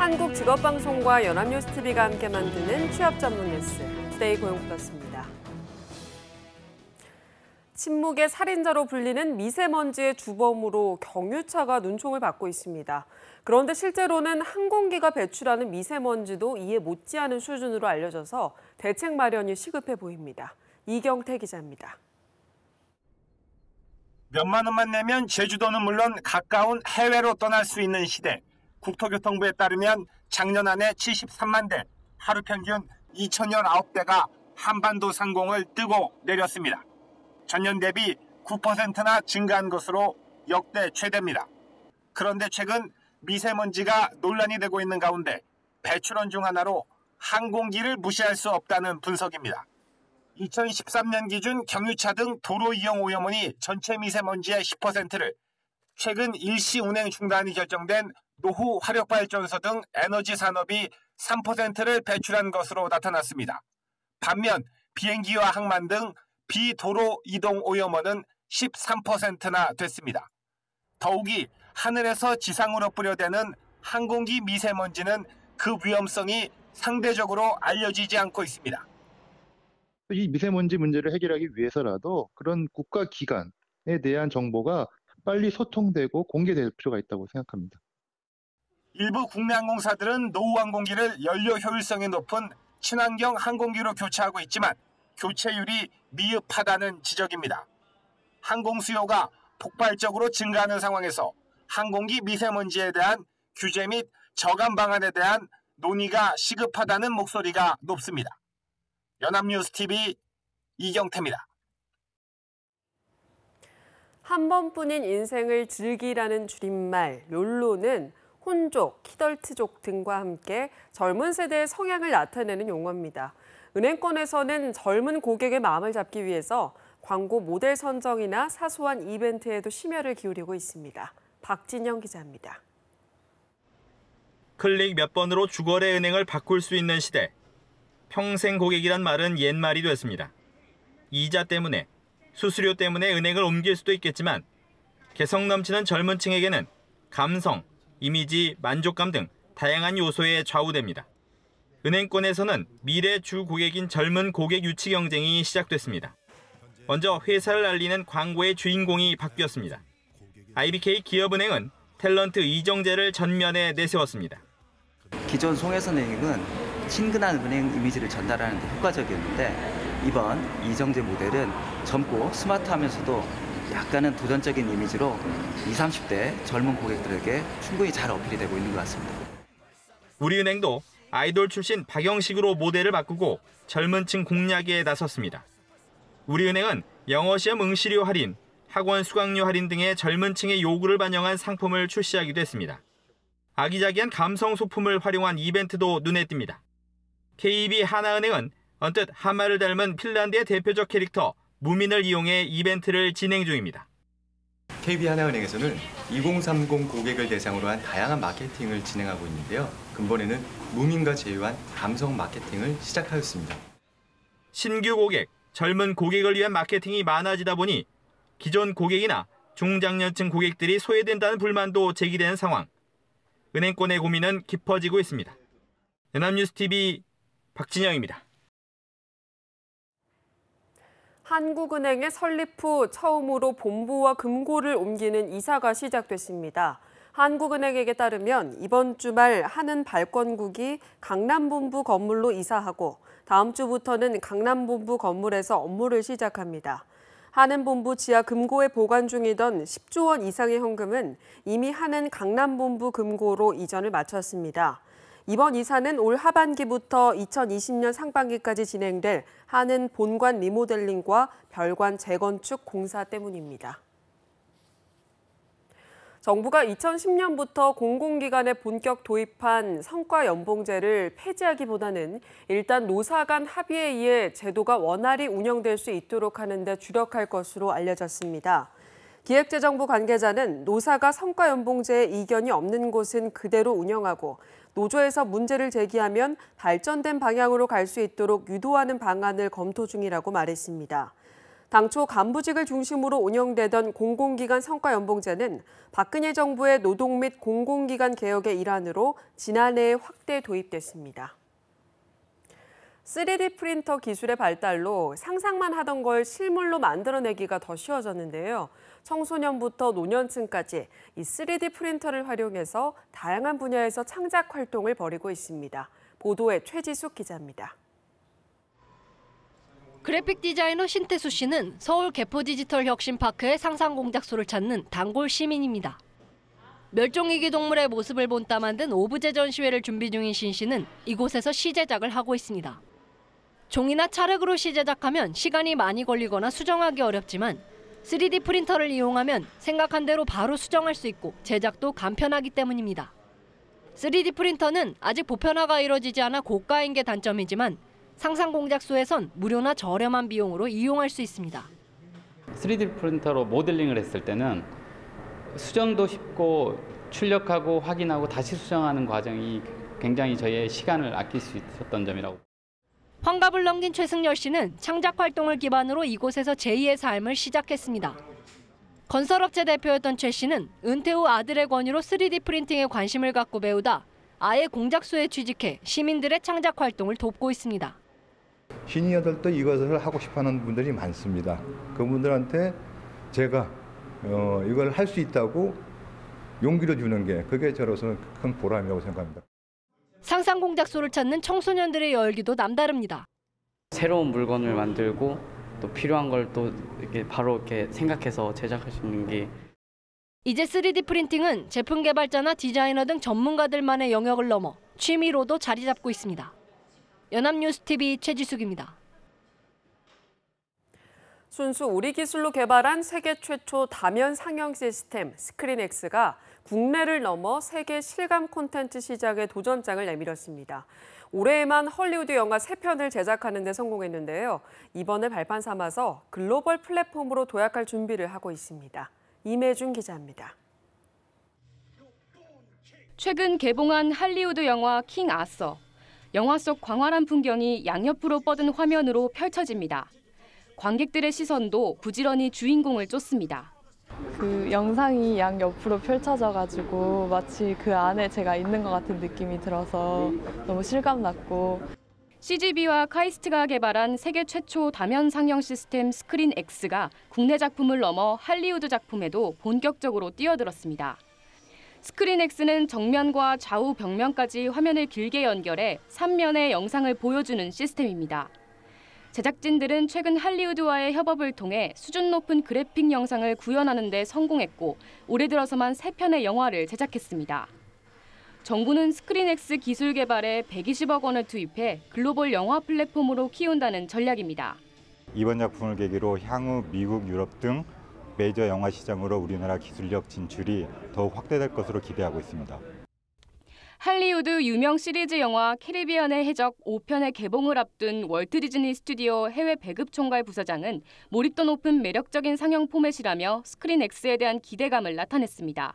한국직업방송과 연합뉴스TV가 함께 만드는 취업 전문 뉴스, 투데이 고용플러스입니다. 침묵의 살인자로 불리는 미세먼지의 주범으로 경유차가 눈총을 받고 있습니다. 그런데 실제로는 항공기가 배출하는 미세먼지도 이에 못지않은 수준으로 알려져서 대책 마련이 시급해 보입니다. 이경태 기자입니다. 몇만 원만 내면 제주도는 물론 가까운 해외로 떠날 수 있는 시대. 국토교통부에 따르면 작년 한 해 73만 대, 하루 평균 2,019대가 한반도 상공을 뜨고 내렸습니다. 전년 대비 9%나 증가한 것으로 역대 최대입니다. 그런데 최근 미세먼지가 논란이 되고 있는 가운데 배출원 중 하나로 항공기를 무시할 수 없다는 분석입니다. 2013년 기준 경유차 등 도로 이용 오염원이 전체 미세먼지의 10%를, 최근 일시 운행 중단이 결정된 노후 화력발전소 등 에너지 산업이 3%를 배출한 것으로 나타났습니다. 반면 비행기와 항만 등 비도로 이동 오염원은 13%나 됐습니다. 더욱이 하늘에서 지상으로 뿌려대는 항공기 미세먼지는 그 위험성이 상대적으로 알려지지 않고 있습니다. 이 미세먼지 문제를 해결하기 위해서라도 그런 국가 기관에 대한 정보가 빨리 소통되고 공개될 필요가 있다고 생각합니다. 일부 국내 항공사들은 노후 항공기를 연료 효율성이 높은 친환경 항공기로 교체하고 있지만 교체율이 미흡하다는 지적입니다. 항공 수요가 폭발적으로 증가하는 상황에서 항공기 미세먼지에 대한 규제 및 저감 방안에 대한 논의가 시급하다는 목소리가 높습니다. 연합뉴스TV 이경태입니다. 한 번뿐인 인생을 즐기라는 줄임말 욜로는 혼족, 키덜트족 등과 함께 젊은 세대의 성향을 나타내는 용어입니다. 은행권에서는 젊은 고객의 마음을 잡기 위해서 광고 모델 선정이나 사소한 이벤트에도 심혈을 기울이고 있습니다. 박진영 기자입니다. 클릭 몇 번으로 주거래 은행을 바꿀 수 있는 시대. 평생 고객이란 말은 옛말이 됐습니다. 이자 때문에, 수수료 때문에 은행을 옮길 수도 있겠지만 개성 넘치는 젊은 층에게는 감성, 이미지, 만족감 등 다양한 요소에 좌우됩니다. 은행권에서는 미래 주 고객인 젊은 고객 유치 경쟁이 시작됐습니다. 먼저 회사를 알리는 광고의 주인공이 바뀌었습니다. IBK 기업은행은 탤런트 이정재를 전면에 내세웠습니다. 기존 송혜선은행은 친근한 은행 이미지를 전달하는 데 효과적이었는데 이번 이정재 모델은 젊고 스마트하면서도 약간은 도전적인 이미지로 20, 30대 젊은 고객들에게 충분히 잘 어필이 되고 있는 것 같습니다. 우리은행도 아이돌 출신 박영식으로 모델을 바꾸고 젊은 층 공략에 나섰습니다. 우리은행은 영어 시험 응시료 할인, 학원 수강료 할인 등의 젊은 층의 요구를 반영한 상품을 출시하기도 했습니다. 아기자기한 감성 소품을 활용한 이벤트도 눈에 띕니다. KB 하나은행은 언뜻 하마를 닮은 핀란드의 대표적 캐릭터 무민을 이용해 이벤트를 진행 중입니다. KB하나은행에서는 2030 고객을 대상으로 한 다양한 마케팅을 진행하고 있는데요. 근본에는 무민과 제휴한 감성 마케팅을 시작하였습니다. 신규 고객, 젊은 고객을 위한 마케팅이 많아지다 보니 기존 고객이나 중장년층 고객들이 소외된다는 불만도 제기되는 상황. 은행권의 고민은 깊어지고 있습니다. 연합뉴스TV 박진영입니다. 한국은행의 설립 후 처음으로 본부와 금고를 옮기는 이사가 시작됐습니다. 한국은행에게 따르면 이번 주말 하는 발권국이 강남본부 건물로 이사하고 다음 주부터는 강남본부 건물에서 업무를 시작합니다. 하는본부 지하 금고에 보관 중이던 10조 원 이상의 현금은 이미 하는 강남본부 금고로 이전을 마쳤습니다. 이번 이사는 올 하반기부터 2020년 상반기까지 진행될 하는 본관 리모델링과 별관 재건축 공사 때문입니다. 정부가 2010년부터 공공기관에 본격 도입한 성과연봉제를 폐지하기보다는 일단 노사 간 합의에 의해 제도가 원활히 운영될 수 있도록 하는 데 주력할 것으로 알려졌습니다. 기획재정부 관계자는 노사가 성과연봉제에 이견이 없는 곳은 그대로 운영하고 노조에서 문제를 제기하면 발전된 방향으로 갈 수 있도록 유도하는 방안을 검토 중이라고 말했습니다. 당초 간부직을 중심으로 운영되던 공공기관 성과연봉제는 박근혜 정부의 노동 및 공공기관 개혁의 일환으로 지난해에 확대 도입됐습니다. 3D 프린터 기술의 발달로 상상만 하던 걸 실물로 만들어내기가 더 쉬워졌는데요. 청소년부터 노년층까지 이 3D 프린터를 활용해서 다양한 분야에서 창작 활동을 벌이고 있습니다. 보도에 최지숙 기자입니다. 그래픽 디자이너 신태수 씨는 서울 개포디지털혁신파크의 상상공작소를 찾는 단골 시민입니다. 멸종위기 동물의 모습을 본따 만든 오브제 전시회를 준비 중인 신 씨는 이곳에서 시제작을 하고 있습니다. 종이나 찰흙으로 시제작하면 시간이 많이 걸리거나 수정하기 어렵지만 3D 프린터를 이용하면 생각한 대로 바로 수정할 수 있고 제작도 간편하기 때문입니다. 3D 프린터는 아직 보편화가 이루어지지 않아 고가인 게 단점이지만 상상공작소에선 무료나 저렴한 비용으로 이용할 수 있습니다. 3D 프린터로 모델링을 했을 때는 수정도 쉽고 출력하고 확인하고 다시 수정하는 과정이 굉장히 저희의 시간을 아낄 수 있었던 점이라고. 환갑을 넘긴 최승열 씨는 창작 활동을 기반으로 이곳에서 제2의 삶을 시작했습니다. 건설업체 대표였던 최 씨는 은퇴 후 아들의 권유로 3D 프린팅에 관심을 갖고 배우다 아예 공작소에 취직해 시민들의 창작 활동을 돕고 있습니다. 시니어들도 이것을 하고 싶어하는 분들이 많습니다. 그분들한테 제가 이걸 할 수 있다고 용기를 주는 게 그게 저로서는 큰 보람이라고 생각합니다. 상상공작소를 찾는 청소년들의 열기도 남다릅니다. 새로운 물건을 만들고 또 필요한 걸 또 이렇게 바로 이렇게 생각해서 제작할 수 있는 게. 이제 3D 프린팅은 제품 개발자나 디자이너 등 전문가들만의 영역을 넘어 취미로도 자리 잡고 있습니다. 연합뉴스TV 최지숙입니다. 순수 우리 기술로 개발한 세계 최초 다면 상영 시스템 스크린X가 국내를 넘어 세계 실감 콘텐츠 시장에 도전장을 내밀었습니다. 올해에만 헐리우드 영화 3편을 제작하는 데 성공했는데요. 이번을 발판 삼아서 글로벌 플랫폼으로 도약할 준비를 하고 있습니다. 임혜준 기자입니다. 최근 개봉한 할리우드 영화 킹 아서. 영화 속 광활한 풍경이 양옆으로 뻗은 화면으로 펼쳐집니다. 관객들의 시선도 부지런히 주인공을 쫓습니다. 그 영상이 양옆으로 펼쳐져가지고 마치 그 안에 제가 있는 것 같은 느낌이 들어서 너무 실감났고. CGV와 카이스트가 개발한 세계 최초 다면 상영 시스템 스크린X가 국내 작품을 넘어 할리우드 작품에도 본격적으로 뛰어들었습니다. 스크린X는 정면과 좌우 벽면까지 화면을 길게 연결해 3면의 영상을 보여주는 시스템입니다. 제작진들은 최근 할리우드와의 협업을 통해 수준 높은 그래픽 영상을 구현하는 데 성공했고 올해 들어서만 3편의 영화를 제작했습니다. 정부는 스크린X 기술 개발에 120억 원을 투입해 글로벌 영화 플랫폼으로 키운다는 전략입니다. 이번 작품을 계기로 향후 미국, 유럽 등 메이저 영화 시장으로 우리나라 기술력 진출이 더욱 확대될 것으로 기대하고 있습니다. 할리우드 유명 시리즈 영화 캐리비안의 해적 5편의 개봉을 앞둔 월트 디즈니 스튜디오 해외 배급 총괄 부서장은 몰입도 높은 매력적인 상영 포맷이라며 스크린X에 대한 기대감을 나타냈습니다.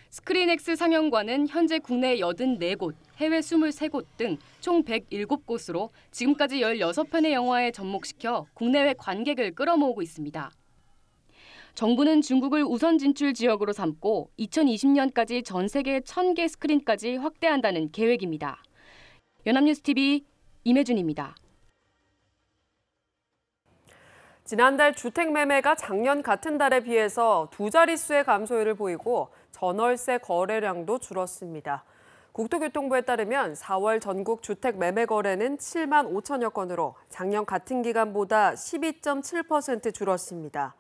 스크린X 상영관은 현재 국내 84곳, 해외 23곳 등 총 107곳으로 지금까지 16편의 영화에 접목시켜 국내외 관객을 끌어모으고 있습니다. 정부는 중국을 우선 진출 지역으로 삼고 2020년까지 전 세계 1,000개 스크린까지 확대한다는 계획입니다. 연합뉴스TV 임혜준입니다. 지난달 주택 매매가 작년 같은 달에 비해서 2자릿수의 감소율을 보이고 전월세 거래량도 줄었습니다. 국토교통부에 따르면 4월 전국 주택 매매 거래는 7만 5천여 건으로 작년 같은 기간보다 12.7% 줄었습니다.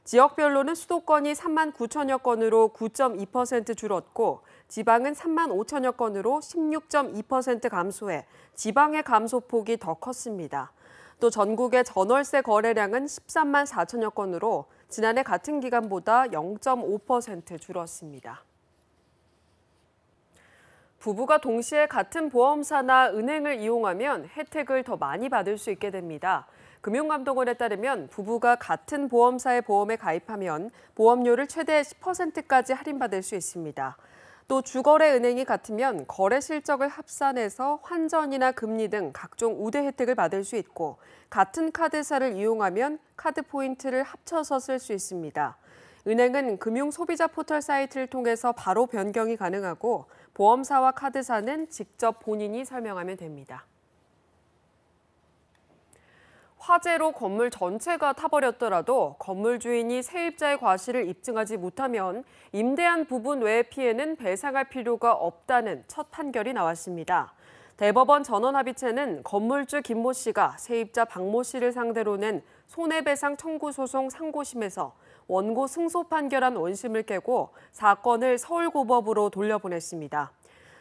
지역별로는 수도권이 3만 9천여 건으로 9.2% 줄었고 지방은 3만 5천여 건으로 16.2% 감소해 지방의 감소폭이 더 컸습니다. 또 전국의 전월세 거래량은 13만 4천여 건으로 지난해 같은 기간보다 0.5% 줄었습니다. 부부가 동시에 같은 보험사나 은행을 이용하면 혜택을 더 많이 받을 수 있게 됩니다. 금융감독원에 따르면 부부가 같은 보험사의 보험에 가입하면 보험료를 최대 10%까지 할인받을 수 있습니다. 또 주거래 은행이 같으면 거래 실적을 합산해서 환전이나 금리 등 각종 우대 혜택을 받을 수 있고 같은 카드사를 이용하면 카드 포인트를 합쳐서 쓸 수 있습니다. 은행은 금융 소비자 포털 사이트를 통해서 바로 변경이 가능하고 보험사와 카드사는 직접 본인이 설명하면 됩니다. 화재로 건물 전체가 타버렸더라도 건물 주인이 세입자의 과실을 입증하지 못하면 임대한 부분 외의 피해는 배상할 필요가 없다는 첫 판결이 나왔습니다. 대법원 전원합의체는 건물주 김모 씨가 세입자 박모 씨를 상대로 낸 손해배상 청구 소송 상고심에서 원고 승소 판결한 원심을 깨고 사건을 서울고법으로 돌려보냈습니다.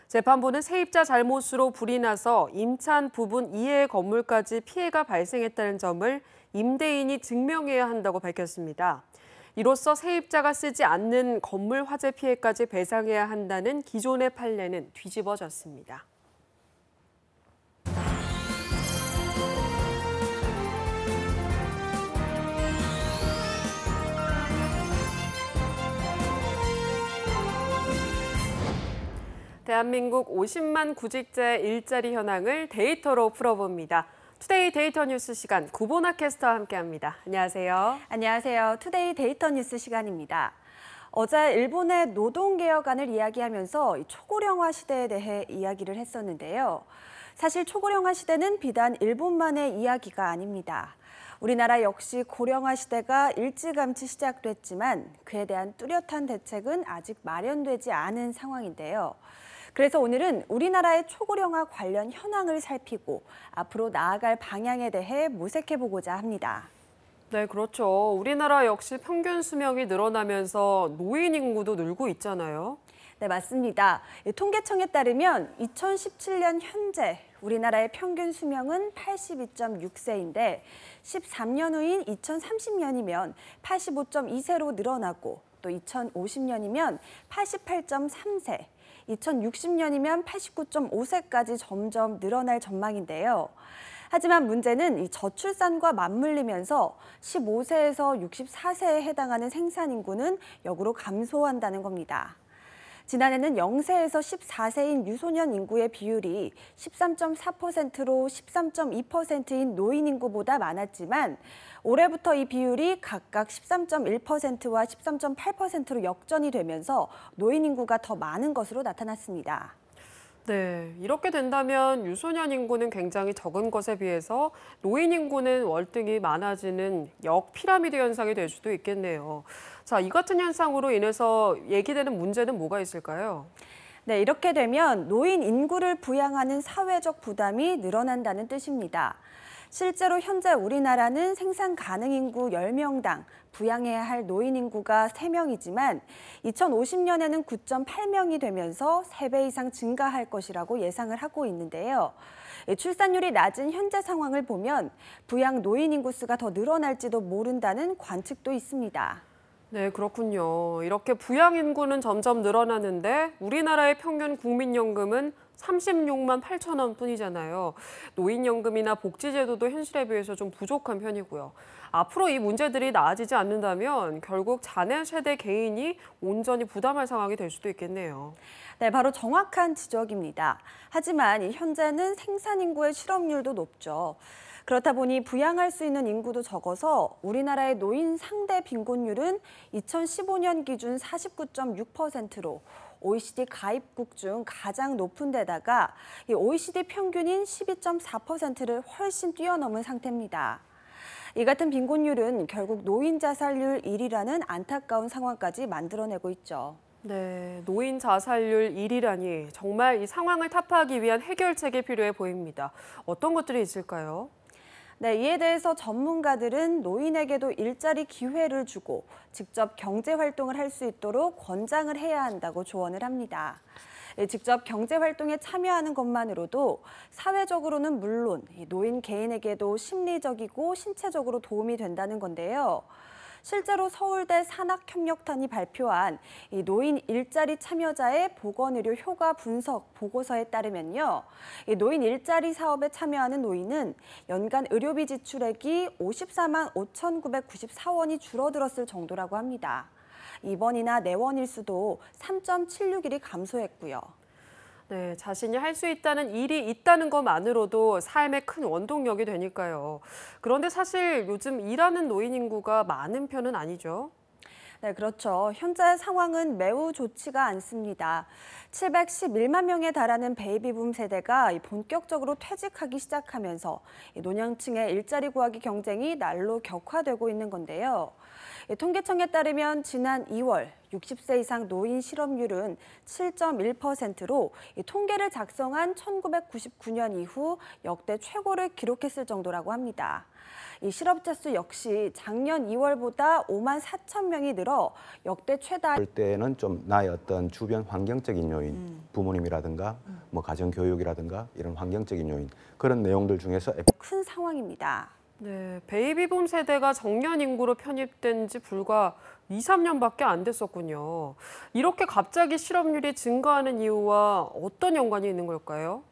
재판부는 세입자 잘못으로 불이 나서 임차한 부분 이외의 건물까지 피해가 발생했다는 점을 임대인이 증명해야 한다고 밝혔습니다. 이로써 세입자가 쓰지 않는 건물 화재 피해까지 배상해야 한다는 기존의 판례는 뒤집어졌습니다. 대한민국 50만 구직자의 일자리 현황을 데이터로 풀어봅니다. 투데이 데이터 뉴스 시간 구보나 캐스터와 함께합니다. 안녕하세요. 안녕하세요. 투데이 데이터 뉴스 시간입니다. 어제 일본의 노동개혁안을 이야기하면서 초고령화 시대에 대해 이야기를 했었는데요. 사실 초고령화 시대는 비단 일본만의 이야기가 아닙니다. 우리나라 역시 고령화 시대가 일찌감치 시작됐지만 그에 대한 뚜렷한 대책은 아직 마련되지 않은 상황인데요. 그래서 오늘은 우리나라의 초고령화 관련 현황을 살피고 앞으로 나아갈 방향에 대해 모색해보고자 합니다. 네, 그렇죠. 우리나라 역시 평균 수명이 늘어나면서 노인 인구도 늘고 있잖아요. 네, 맞습니다. 통계청에 따르면 2017년 현재 우리나라의 평균 수명은 82.6세인데 13년 후인 2030년이면 85.2세로 늘어나고 또 2050년이면 88.3세, 2060년이면 89.5세까지 점점 늘어날 전망인데요. 하지만 문제는 이 저출산과 맞물리면서 15세에서 64세에 해당하는 생산 인구는 역으로 감소한다는 겁니다. 지난해는 0세에서 14세인 유소년 인구의 비율이 13.4%로 13.2%인 노인 인구보다 많았지만 올해부터 이 비율이 각각 13.1%와 13.8%로 역전이 되면서 노인 인구가 더 많은 것으로 나타났습니다. 네, 이렇게 된다면 유소년 인구는 굉장히 적은 것에 비해서 노인 인구는 월등히 많아지는 역피라미드 현상이 될 수도 있겠네요. 자, 이 같은 현상으로 인해서 얘기되는 문제는 뭐가 있을까요? 네, 이렇게 되면 노인 인구를 부양하는 사회적 부담이 늘어난다는 뜻입니다. 실제로 현재 우리나라는 생산 가능 인구 10명당 부양해야 할 노인 인구가 3명이지만 2050년에는 9.8명이 되면서 3배 이상 증가할 것이라고 예상을 하고 있는데요. 출산율이 낮은 현재 상황을 보면 부양 노인 인구 수가 더 늘어날지도 모른다는 관측도 있습니다. 네, 그렇군요. 이렇게 부양 인구는 점점 늘어나는데 우리나라의 평균 국민연금은 36만 8천 원 뿐이잖아요. 노인연금이나 복지제도도 현실에 비해서 좀 부족한 편이고요. 앞으로 이 문제들이 나아지지 않는다면 결국 자녀 세대 개인이 온전히 부담할 상황이 될 수도 있겠네요. 네, 바로 정확한 지적입니다. 하지만 현재는 생산 인구의 실업률도 높죠. 그렇다 보니 부양할 수 있는 인구도 적어서 우리나라의 노인 상대 빈곤율은 2015년 기준 49.6%로 OECD 가입국 중 가장 높은 데다가 이 OECD 평균인 12.4%를 훨씬 뛰어넘은 상태입니다. 이 같은 빈곤율은 결국 노인 자살률 1위라는 안타까운 상황까지 만들어내고 있죠. 네, 노인 자살률 1위라니 정말 이 상황을 타파하기 위한 해결책이 필요해 보입니다. 어떤 것들이 있을까요? 네, 이에 대해서 전문가들은 노인에게도 일자리 기회를 주고 직접 경제 활동을 할 수 있도록 권장을 해야 한다고 조언을 합니다. 직접 경제 활동에 참여하는 것만으로도 사회적으로는 물론 노인 개인에게도 심리적이고 신체적으로 도움이 된다는 건데요. 실제로 서울대 산학협력단이 발표한 이 노인 일자리 참여자의 보건의료 효과 분석 보고서에 따르면요. 이 노인 일자리 사업에 참여하는 노인은 연간 의료비 지출액이 54만 5,994원이 줄어들었을 정도라고 합니다. 입원이나 내원 일수도 3.76일이 감소했고요. 네, 자신이 할 수 있다는 일이 있다는 것만으로도 삶의 큰 원동력이 되니까요. 그런데 사실 요즘 일하는 노인 인구가 많은 편은 아니죠. 네, 그렇죠. 현재 상황은 매우 좋지가 않습니다. 711만 명에 달하는 베이비붐 세대가 본격적으로 퇴직하기 시작하면서 노년층의 일자리 구하기 경쟁이 날로 격화되고 있는 건데요. 통계청에 따르면 지난 2월 60세 이상 노인 실업률은 7.1%로 통계를 작성한 1999년 이후 역대 최고를 기록했을 정도라고 합니다. 이 실업자 수 역시 작년 2월보다 5만 4천 명이 늘어 역대 최다. 볼 때는 좀 나의 어떤 주변 환경적인 요인, 부모님이라든가 뭐 가정 교육이라든가 이런 환경적인 요인 그런 내용들 중에서 큰 상황입니다. 네, 베이비붐 세대가 정년 인구로 편입된 지 불과 2, 3년밖에 안 됐었군요. 이렇게 갑자기 실업률이 증가하는 이유와 어떤 연관이 있는 걸까요?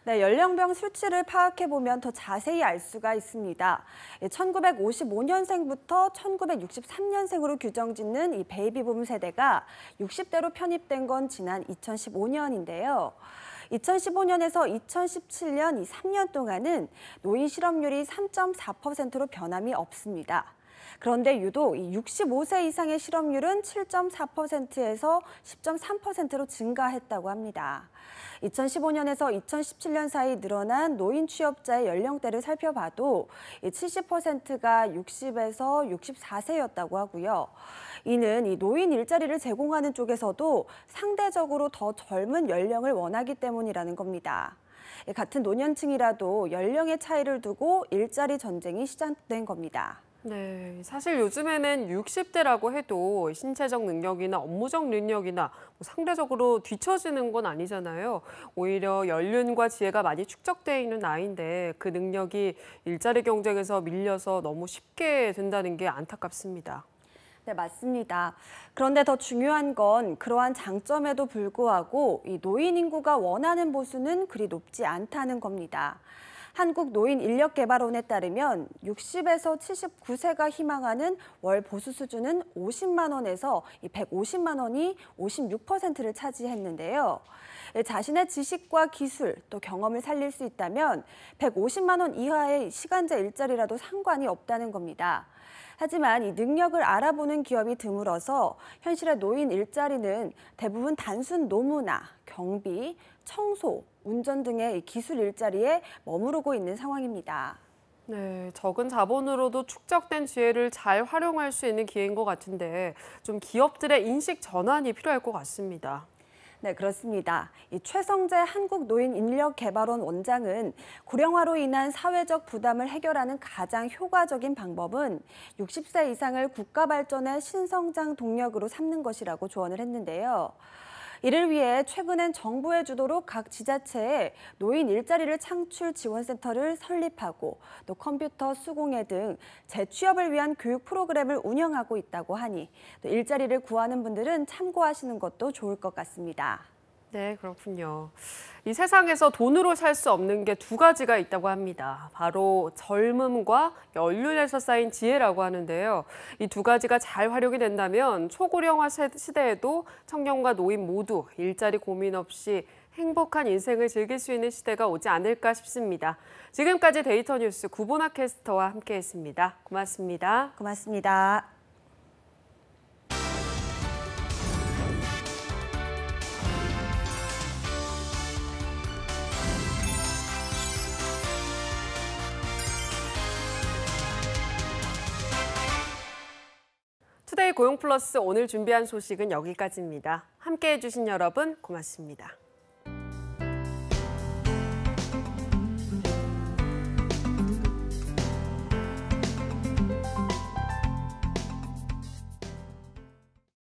네, 연령별 수치를 파악해보면 더 자세히 알 수가 있습니다. 1955년생부터 1963년생으로 규정짓는 이 베이비붐 세대가 60대로 편입된 건 지난 2015년인데요. 2015년에서 2017년 이 3년 동안은 노인 실업률이 3.4%로 변함이 없습니다. 그런데 유독 65세 이상의 실업률은 7.4%에서 10.3%로 증가했다고 합니다. 2015년에서 2017년 사이 늘어난 노인 취업자의 연령대를 살펴봐도 70%가 60에서 64세였다고 하고요. 이는 이 노인 일자리를 제공하는 쪽에서도 상대적으로 더 젊은 연령을 원하기 때문이라는 겁니다. 같은 노년층이라도 연령의 차이를 두고 일자리 전쟁이 시작된 겁니다. 네, 사실 요즘에는 60대라고 해도 신체적 능력이나 업무적 능력이나 상대적으로 뒤처지는 건 아니잖아요. 오히려 연륜과 지혜가 많이 축적되어 있는 나이인데 그 능력이 일자리 경쟁에서 밀려서 너무 쉽게 된다는 게 안타깝습니다. 네, 맞습니다. 그런데 더 중요한 건 그러한 장점에도 불구하고 이 노인 인구가 원하는 보수는 그리 높지 않다는 겁니다. 한국노인인력개발원에 따르면 60에서 79세가 희망하는 월 보수 수준은 50만 원에서 150만 원이 56%를 차지했는데요. 자신의 지식과 기술, 또 경험을 살릴 수 있다면 150만 원 이하의 시간제 일자리라도 상관이 없다는 겁니다. 하지만 이 능력을 알아보는 기업이 드물어서 현실의 노인 일자리는 대부분 단순 노무나 경비, 청소, 운전 등의 기술 일자리에 머무르고 있는 상황입니다. 네, 적은 자본으로도 축적된 지혜를 잘 활용할 수 있는 기회인 것 같은데 좀 기업들의 인식 전환이 필요할 것 같습니다. 네, 그렇습니다. 이 최성재 한국노인인력개발원 원장은 고령화로 인한 사회적 부담을 해결하는 가장 효과적인 방법은 60세 이상을 국가 발전의 신성장 동력으로 삼는 것이라고 조언을 했는데요. 이를 위해 최근엔 정부의 주도로 각 지자체에 노인 일자리를 창출 지원센터를 설립하고 또 컴퓨터, 수공예 등 재취업을 위한 교육 프로그램을 운영하고 있다고 하니 또 일자리를 구하는 분들은 참고하시는 것도 좋을 것 같습니다. 네, 그렇군요. 이 세상에서 돈으로 살 수 없는 게 두 가지가 있다고 합니다. 바로 젊음과 연륜에서 쌓인 지혜라고 하는데요. 이 두 가지가 잘 활용이 된다면 초고령화 시대에도 청년과 노인 모두 일자리 고민 없이 행복한 인생을 즐길 수 있는 시대가 오지 않을까 싶습니다. 지금까지 데이터 뉴스 구보나 캐스터와 함께했습니다. 고맙습니다. 고맙습니다. 투데이 고용플러스 오늘 준비한 소식은 여기까지입니다. 함께해 주신 여러분 고맙습니다.